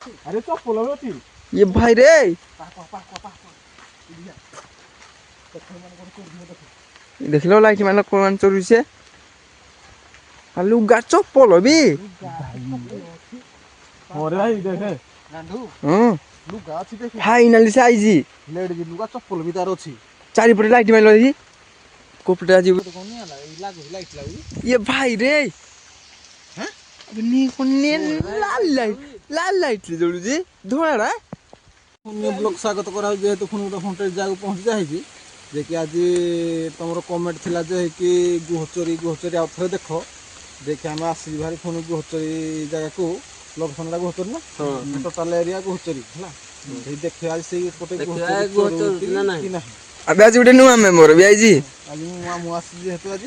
अरे तो पोलो होती ये भाई रे देख लो लाइट मान कौन चोरी से लुगा चप्पल भी मोरे भाई देखे नांडू हाँ लुगा अछि देखे फाइनली साइज लेड जी लुगा चप्पल भी तार अछि चारिपटे लाइट मार ली कोपटा जी कोन नहीं आला ई लागु लाइट लागु ये भाई रे हैं नी कोने लाल लाइट ले जोड़ू जी धोड़ा पुण्य ब्लॉग स्वागत करा जेहेतु पुन गोटे फंटे जाग पहुंच जाइछि जे कि आज तुमरो कमेंट थिला जे कि गुहचोरी आ थरे देखो देखि हम आसी भारी पुन गुहचोरी जगह को लोकेशन ला गुहचोरी ना टोटल एरिया गुहचोरी हला ए देखि आज से कोटे गुहचोरी ना नहीं अबे आज गोटे नुआ मेमोर भी आइजी आज मु आसी जेहेतु आज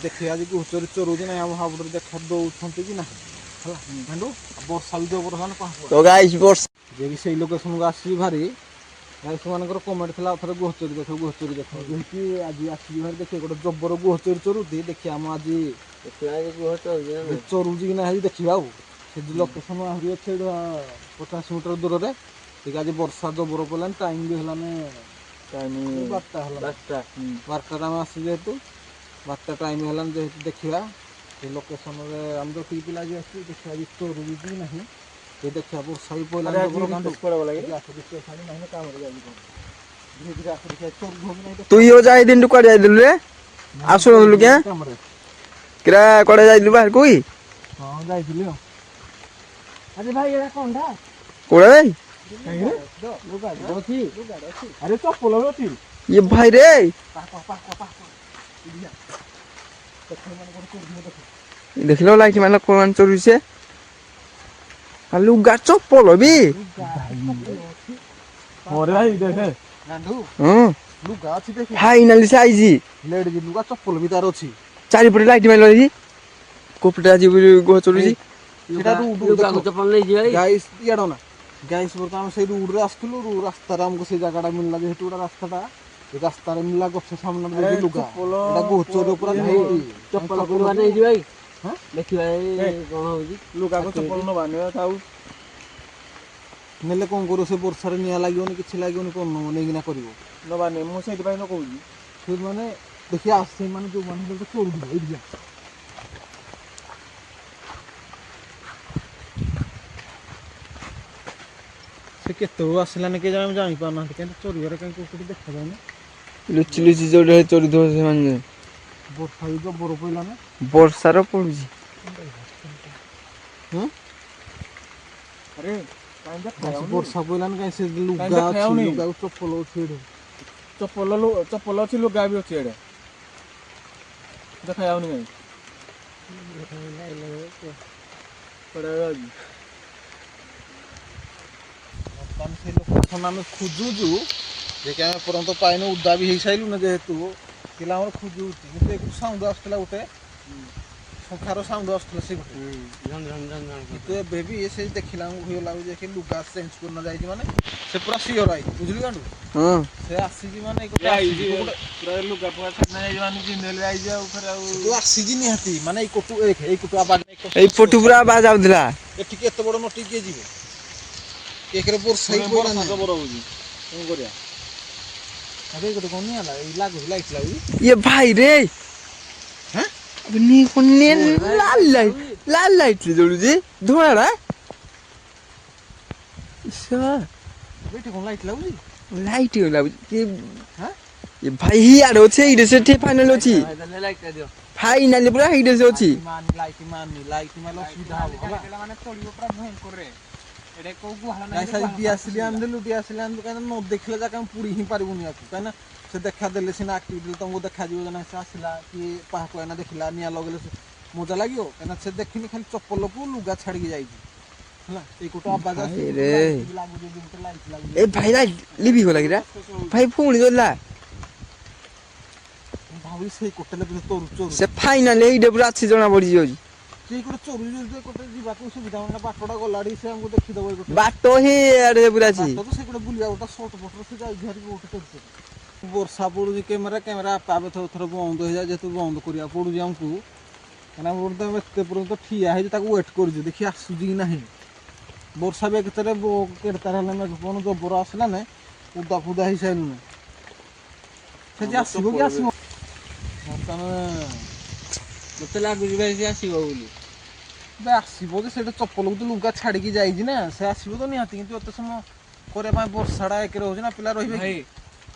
देखि आज गुहचोरी चोरू दिन हम हाबुर देखा दो छंती कि ना हला मंडू वर्षा भी जो वर्षा ना तो गाइस वर्ष जे कि सेही लोकेशन को आसी भारी गाइस मानकर कमेंट थिला थरे गुहचोरी देखो जेकि आज आसी भारी देखि गोटे जबर गुहचोरी चोरुती देखि हम आज चोरुजी कि ना आज देखिबा आ से लोकेशन आहुरी अछि 50 मीटर दूर रे ठीक आज वर्षा जबर पलान टाइम भी हलाने टाइम 12टा हम आसी जेतु 12टा टाइम हलान जे देखिबा ए लोकेशन रे हम जो टी पिला जे अछि देखिबा आज चोरुजी कि नाही ये देखिया वर्षा भी पलान जबर कांड पड़े वाला के आखो दिस साडी नाही काम रे जाई धीरे धीरे आखो दिस चोर भोग नाही तू यो जाय दिन टुका जाय दिलु रे आसु नलु के काम रे किरा कोडे जाय दिलु बाहर कोई हां जाई दिलियो अरे भाई एरा कोंडा कोडे लुगा दोथी अरे तो पोलो होती ये भाई रे देख लो लाइट मान कौन चोरी से लुगा चप्पल भी मोरे भाई देखे नांडू हाँ लुगा अछि देखि फाइनली साइज लेड जी लुगा चप्पल भी तार अछि चारिपटे लाइट मार ली कोपटा जी गो चोरी जी सेटा लुगा चप्पल नै जी गाइस याडो ना गाइस बर्तमान से रोड रे आस्तुलो रास्ता रे हमको से जगहटा मिलला जे हेतुडा रास्ताटा ए रास्ता रे मिलला गछ सामने देखि लुगा एटा गोचोर ऊपर नहीं चप्पल को नै जी भाई हां देखि भाई कोन हो जी लुगा को चप्पल न बाने थाउ नेले कोन करो से वर्षा रे निया लागियोनी किछि लागियोनी कोन नै गिना करिवो न बाने मु सेति भाई न कहू जी फिर माने देखि आसे माने जो माने तो छोड़ दो एडिया से केतो आसलाने के जानि पाना के चोरी रे कहीं कोठी देखा जाने लुची जोड़े चोरी दो से मान वर्षा भी जो बरो पइला ना वर्षार पड़ुजी हां अरे काई देख वर्षा पइला ना कहीं से लुगा चप्पल छेड़े चप्पल अछि लुगा भी अछि एडे देखा आउनी नहीं पड़ेगा जी हम से लोकेशन हम खोजुजु जे के हम परंत पाइनो उड्डा भी हे साइलु ना जेहेतु किला हमर खोजु किंतु एक साउंड आस्तला उठे संखारो साउंड आस्तला से झन तो बेबी ये से देखिला हम होय लागु जे के लुगा चेंज करना जाई जी माने से पूरा सियोर आई बुझली गांडू हां से आसी जी माने एक पूरा लुगा पूरा छना जाई माने जिंदल आई जाऊ फिर तो आसी जी निहती माने एक कोटू आवाज ए फोटो पूरा आवाज आउदला एठी केते बड़ नटी के जीवे केकरे पर सही बोला ना जबर हो जी कोन करिया अबे गोटे कोन नहीं आला ई लागु लाइट लागु ये भाई रे हैं अब नी कोने लाल लाइट ले जोड़ू जी धोड़ा इसा बेटे कोन लाइट लागु जी लाइट होला कि हां ये भाई ही आरो छे इडे से थे फाइनल अछि लाइट दियो फाइनल पूरा इडे से अछि लाइट मानो सुविधा हो होला माने तोड़ियो पूरा भयंकर रे एडे को गुहाला गाइस आज दियासली आंदलु काना न देखले जाका हम पूरी ही पारिबुनी आकु काना से देखा देले सिना एक्टिविटी तुमको देखा जीव जना से आसला कि पाह को एना देखला निया लगले मजा लागियो काना से देखिनी खाली चप्पल को लुगा छाड़ के जाई हला ए कोटो आवाज आसी रे लागु जे दिन लाइट लागु ए भाई लाइट लिबी हो लगी रे भाई फोन जोला भावी से कोटले पे तोर से फाइनल इडे पूरा अच्छी जना पड़ी जो से कोटे चोरी जे कोटे जीवा को सुविधा ना बाटोडा गलाडी से हमको देखि दबो कोटे बात ही अरे पूरा छी तो से कोटे बुलिया उटा शॉर्ट बोटर से जाई घर को कोटे करते वर्षा पड़ू कैमेरा पावे थोर बंद हो जाए जेतु बंद करिया पड़ू हमको काना बोलते एते पर्यंत ठिया है ताको वेट कर देखि आसुजी नहीं ବର୍ଷା ବି କେତେରେ କେତେ ତାର ହେଲେ ମେଘ ପବନ ଜବର ଆସିଲା ନେ ଉଦା ଫୁଦା ହେଇସାରିଲୁନି ସେ ଯେ ଆସିବ କି ଆସିବ ବର୍ତ୍ତମାନ ମତେ ଲାଗୁଛି ଭାଇ ସେ ଆସିବ ବୋଲି। ବେ ଆସିବ ଯେ ସେଇଟା ଚପଲକୁ ତ ଲୁଗା ଛାଡ଼ିକି ଯାଇଛି ନା ସେ ଆସିବ ତ ନିହାତି କିନ୍ତୁ ଏତେ ସମୟ କରିବା ପାଇଁ ବର୍ଷାଟା ଏକରେ ହଉଛି ନା ପିଲା ରହିବେ ଭାଇ କି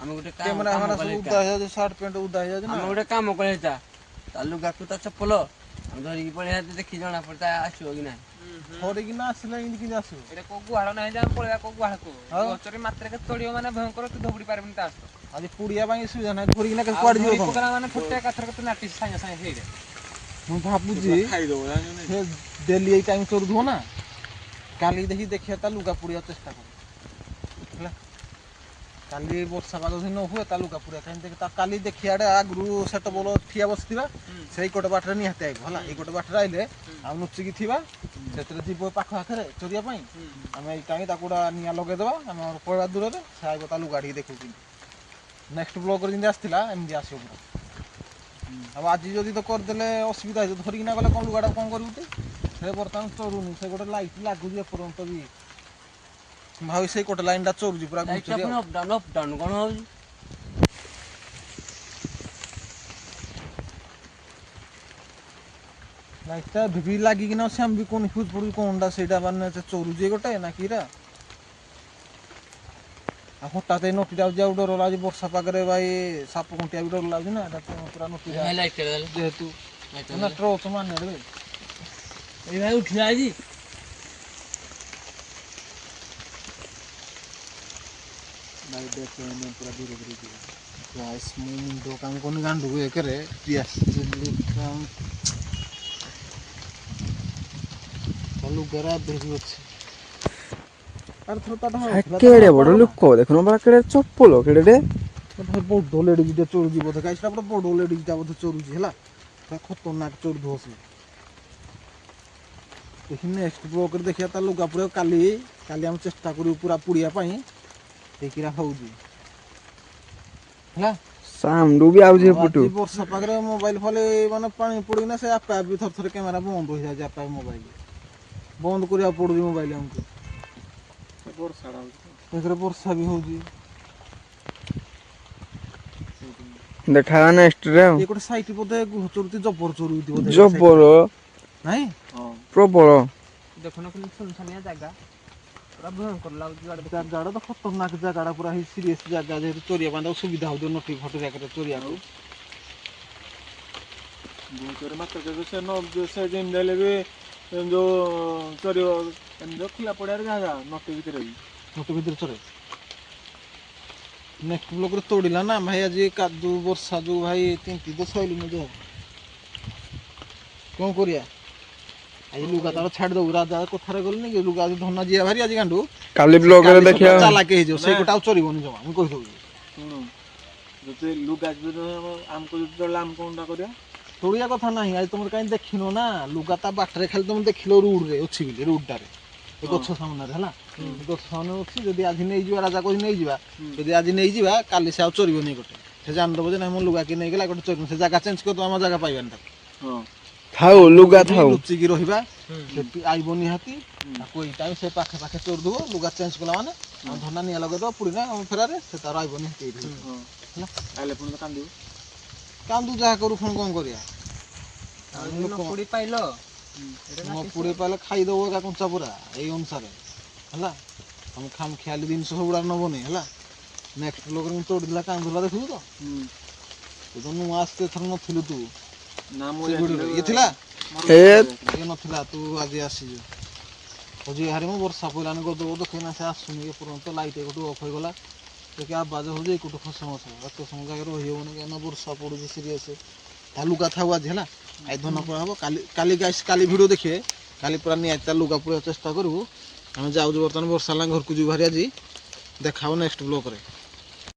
ଆମେ ଗୋଟେ କ୍ୟାମେରା ଫ୍ୟାମେରା ସବୁ ଉଦା ହେଇଯାଉଛି ସାର୍ଟ ପ୍ୟାଣ୍ଟ ଉଦା ହେଇଯାଉଛି ନା ଆମେ ଗୋଟେ କାମ କରିବା ତା ଲୁଗାକୁ ତା ଚପଲ ଆମେ ଧରିକି ପଳେଇବା ଦେଖି ଜଣା ପଡେ ତା ଆସିବ କି ନାହିଁ। ଧରିକି ନା ଆସିଲେ ଏମିତି କେମିତି ଆସିବ ଏଇଟା କୋଉ ଗୁହାଳ ନାହିଁ ଯେ ଆମେ ପଳେଇବା କୋଉ ଗୁହାଳକୁ ଗଛରେ ମାତ୍ରେ କେତେ ତୋଳିବ ମାନେ ଭୟଙ୍କର ତୁ ଧବୁଡ଼ି ପାରିବୁନି ତା ସହ। ଆଜି ପୁଡ଼ିଆ ପାଇଁ ସୁବିଧା ନାହିଁ ଧରିକିନା କୁଆଡ଼େ ଯିବ ତମେ ମାନେ ଫୁଟେ ଏକାଥରକେ ତୁ ନାଟିଛି ସାଙ୍ଗେ ସାଙ୍ଗେ ହେଇରେ। ମୁଁ ଭାବୁଛି ସେ ଡେଲି ଏଇ ଟାଇମ୍ ଚରୁଥିବ ନା କାଲି ଦେଖିବା ତା ଲୁଗା ପୁଡ଼ିବାକୁ ଚେଷ୍ଟା କର ହେଲା କାଲି ବର୍ଷା ପାଗ ଯଦି ନ ହୁଏ ତା ଲୁଗା ପୁଡ଼ିଆ କାହିଁକି ତା କାଲି ଦେଖିବା ଆଡ଼େ ଆଗରୁ ସେଟ ବଳ ଠିଆ ବସିଥିବା ସେଇ ଗୋଟେ ବାଟରେ ନିହାତି ଆଇବ ହେଲା ଏଇ ଗୋଟେ ବାଟରେ ଆଇଲେ ଆଉ ଲୁଚିକି ଥିବା ସେଥିରେ ଯିବ ପାଖ ଆଖରେ ଚରିବା ପାଇଁ ଆମେ ଏଇ ଟାଇମ୍ ତାକୁ ଗୋଟେ ନିଆଁ ଲଗେଇଦେବା ଆମେ ପଳେଇବା ଦୂରରେ ସେ ଆଇବ ତା ଲୁଗା ଟିକେ ଦେଖୁ କିନ୍ତୁ ନେକ୍ସଟ ବ୍ଲଗ୍ରେ ଯେମିତି ଆସିଥିଲା ଏମିତି ଆସିବ ପୁରା। ଆଉ ଆଜି ଯଦି ତ କରିଦେଲେ ଅସୁବିଧା ହେଇଯିବ ଧରିକିନା ଗଲେ କ'ଣ ଲୁଗାଟା କ'ଣ କରିବୁ ତୁ ସେ ବର୍ତ୍ତମାନ ଚରୁନି ସେ ଗୋଟେ ଲାଇଟ୍ ଲାଗୁଛି ଏପର୍ଯ୍ୟନ୍ତ ବି ଭାଇ ସେଇ ଗୋଟେ ଲାଇନ୍ଟା ଚରୁଛି ପୁରା ଘୁଞ୍ଚୁଛି ଆଉ। ଅପଡାଉନ କ'ଣ ହଉଛି ଲାଇଟ୍ଟା ବି ଲାଗିକିନା ଅଛି ଆମେ ବି କନଫ୍ୟୁଜ୍ ପଡ଼ୁଛି କ'ଣଟା ସେଇଟା ମାନେ ଚରୁଛି ଗୋଟେ ନା କିରା ଆଉ ହଠାତ୍ ଏଇ ନଟିଟା ଆଉଛି ଆଉ ଡର ଲାଗୁଛି ବର୍ଷା ପାଗରେ ଭାଇ ସାପ ଖୁଣ୍ଟିଆ ବି ଡର ଲାଗୁଛି ନା ଏଇଟା ପୁରା ନଟିଟା ଯେହେତୁ ଟ୍ରଚ୍ ମାନିଆରେ ଏଇ ଭାଇ ଉଠିଲା ଆଜି ଭାଇ ଦେଖ ପୁରା ଧୀରେ ଧୀରେ ଯିବ ଗାଇସ୍ ମୁଁ ମୁଣ୍ଡ କାମ କରୁନି ଗାଣ୍ଡୁକୁ ଏକରେ ଲୁଗାରା ଧରି ଅଛି କେଡ଼େ ବଡ଼ ଲୋକ ଦେଖୁନ ପରା କେଡ଼େ ଚପଲ କେଡ଼େ ବଡ଼ ଲେଡ଼ିଜିଟା ଚୋରୁଛି ବୋଧେ ଗାଈ ସେଟା ପୁରା ବଡ଼ ଲେଡ଼ିଜିଟା ବୋଧେ ଚୋରୁଛି ହେଲା ପୁରା ଖତରନାକ ଚୋରୁଥିବ ସେ ଦେଖି ନେକ୍ସଟ ବ୍ଲଗ୍ରେ ଦେଖିବା ତା ଲୁଗା ପୁଡ଼ିଆ କାଲି ଆମେ ଚେଷ୍ଟା କରିବୁ ପୁରା ପୁଡ଼ିବା ପାଇଁ ଦେଖିରା ହେଉଛି ହେଲା ସାଉଣ୍ଡ ବି ଆଉଛି ଏପଟୁ ଆଜି ବର୍ଷା ପାଗରେ ମୋବାଇଲ ଫୋବାଇଲ ମାନେ ପାଣି ପଡ଼ିକିନା ସେ ଆପେ ଆପେ ଥରେ ଥରେ କ୍ୟାମେରା ବନ୍ଦ ହେଇଯାଉଛି ଆପେ ଆପେ ମୋବାଇଲ ବନ୍ଦ କରିବାକୁ ପଡ଼ୁଛି ମୋବାଇଲ ଆମକୁ ଏଥିରେ ବର୍ଷା ବି ହେଉଛି ଦେଖା ନେକ୍ସଟରେ ଆଉ ଏ ଗୋଟେ ସାଇଟ୍ ବୋଧେ ଚୋରୁଛି ଜବର ଚୋରୁଛି ବୋଧେ ଜବର ନାଇଁ ପ୍ରବଳ ଦେଖୁନ କିନ୍ତୁ ସୁନସାନିଆ ଜାଗା ପୁରା ଭୟଙ୍କର ଲାଗୁଛି ଜାଗାଟା ତ ଖତରନାକ ଜାଗାଟା ପୁରା ହେଇ ସିରିୟସ୍ ଜାଗା ଯେହେତୁ ଚୋରିବା ପାଇଁ ତାକୁ ସୁବିଧା ହେଉଥିବ ନଟି ଫଟି ଜାଗାରେ ଚୋରିବାକୁ ସେ ଯେମିତି ହେଲେ ବି ଯୋଉ ଚରିବ ଏମିତି ଖୋଲା ପଡ଼ିଆରେ ଯାହା ନଟି ଭିତରେ ବି ନଟି ଭିତରେ ଚରେ ନେକ୍ସଟ ବ୍ଲକରେ ତୋଡ଼ିଲା ନା ଭାଇ ଆଜି କାଦୁ ବର୍ଷା ଯୋଉ ଭାଇ ତିନ୍ତି ତ ଶୋଇଲୁନି ଦେହ କ'ଣ କରିବା ଆଜି ଲୁଗା ତାର ଛାଡ଼ିଦେବୁ ରାଜା କଥାରେ ଗଲିନି କି ଲୁଗା ଆଜି ଧନା ଯିବା ଭାରି ଆଜି ଗାଣ୍ଡୁ କାଲି ବ୍ଲଗରେ ଦେଖିବା ଚାଲାକି ହେଇଯିବ ସେଇ ଗୋଟେ ଆଉ ଚରିବନି ଜମା ମୁଁ କହିଦେଉଛି ଶୁଣୁ ଯଦି ଲୁଗା ଆମକୁ ଯଦି ଚଳିଲା ଆମେ କ'ଣଟା କରିବା ତୋଳିବା କଥା ନାହିଁ ଆଜି ତମର କାହିଁ ଦେଖିନ ନା ଲୁଗା ତା ବାଟରେ ଖାଲି ତମେ ଦେଖିଲ ରୋଡ଼ରେ ଅଛି ବୋଲି ରୋଡ଼ଟାରେ ଏ ଗଛ ସାମ୍ନାରେ ହେଲା ଗଛ ସାମ୍ନାରେ ଅଛି ଯଦି ଆଜି ନେଇଯିବା ରାଜା କହୁଛି ନେଇଯିବା ଯଦି ଆଜି ନେଇଯିବା କାଲି ସେ ଆଉ ଚରିବନି ଗୋଟେ ସେ ଜାଣିଦେବ ଯେ ନାଇଁ ମୋ ଲୁଗା କିଏ ନେଇଗଲା ଗୋଟେ ଚରିବ ସେ ଜାଗା ଚେଞ୍ଜ କରିଦେବ ଆମ ଜାଗା ପାଇବାନି ତାକୁ ଥାଉ ଲୁଗା ଥାଉ ଲୁଚିକି ରହିବା ସେଠି ଆଇବ ନିହାତି ତାକୁ ଏଇ ଟାଇମ୍ ସେ ପାଖେ ପାଖେ ଚୋରିଦେବ ଲୁଗା ଚେଞ୍ଜ କଲା ମାନେ ଆମ ଧନା ନିଆଁ ଲଗେଇଦେବ ପୁଡ଼ିନା ଆମ ଫେରାରେ ସେ ତାର ଆଇବ ନିହାତି ଏଇଠି ହେଲା ଆଇଲେ ପୁଣି ତ କାନ୍ଦିବ କାନ୍ଦୁ ଯାହା କରୁ ପୁଣି କ'ଣ କରିବା ପୋଡ଼ି ପାଇଲ ନ ପୋଡ଼ି ପାଇଲେ ଖାଇଦେବ ଏକା କଞ୍ଚା ପୁରା ଏଇ ଅନୁସାରେ ହେଲା ତମେ ଖାମ ଖିଆଲି ଜିନିଷ ସବୁଗୁଡ଼ା ନେବନି ହେଲା ନେକ୍ସଟ ବ୍ଲଗ୍ରେ ମୁଁ ତୋଡ଼ିଥିଲା କାନ୍ଦୁଲା ଦେଖିବୁ ତ ତୁ ତ ନୂଆ ଆସିତେ ଏଥର ନଥିଲୁ ତୁ ନା ଇଏ ଥିଲା ଇଏ ନଥିଲା ତୁ ଆଜି ଆସିଛୁ ହଉଛି ଏହାରି ମୁଁ ବର୍ଷା ପଇଲାନି ଗଦ ଗଦ କାହିଁକିନା ସେ ଆସୁନି ଏପର୍ଯ୍ୟନ୍ତ ଲାଇଟ୍ ଏଇଠୁ ଅଫ୍ ହେଇଗଲା ଟିକେ ଆବାଜ ହେଉଛି ଏଇଠୁ ଖସ ମସ ଏତେ ସମୟ ଜାଗାରେ ରହିହେବନି କାହିଁକିନା ବର୍ଷା ପଡ଼ୁଛି ସିରିୟସ୍ ତା ଲୁଗା ଥାଉ ଆଜି ହେଲା ଆଜି ଧନ ପଳା ହେବ କାଲି ଭିଡ଼ିଓ ଦେଖିବେ କାଲି ପୁରା ନିହାତି ତା ଲୁଗା ପୁରା ଚେଷ୍ଟା କରିବୁ ଆମେ ଯାଉଛୁ ବର୍ତ୍ତମାନ ବର୍ଷା ହେଲା ଘରକୁ ଯିବୁ ଭାରି ଆଜି ଦେଖା ହେବ ନେକ୍ସଟ ବ୍ଲଗ୍ରେ।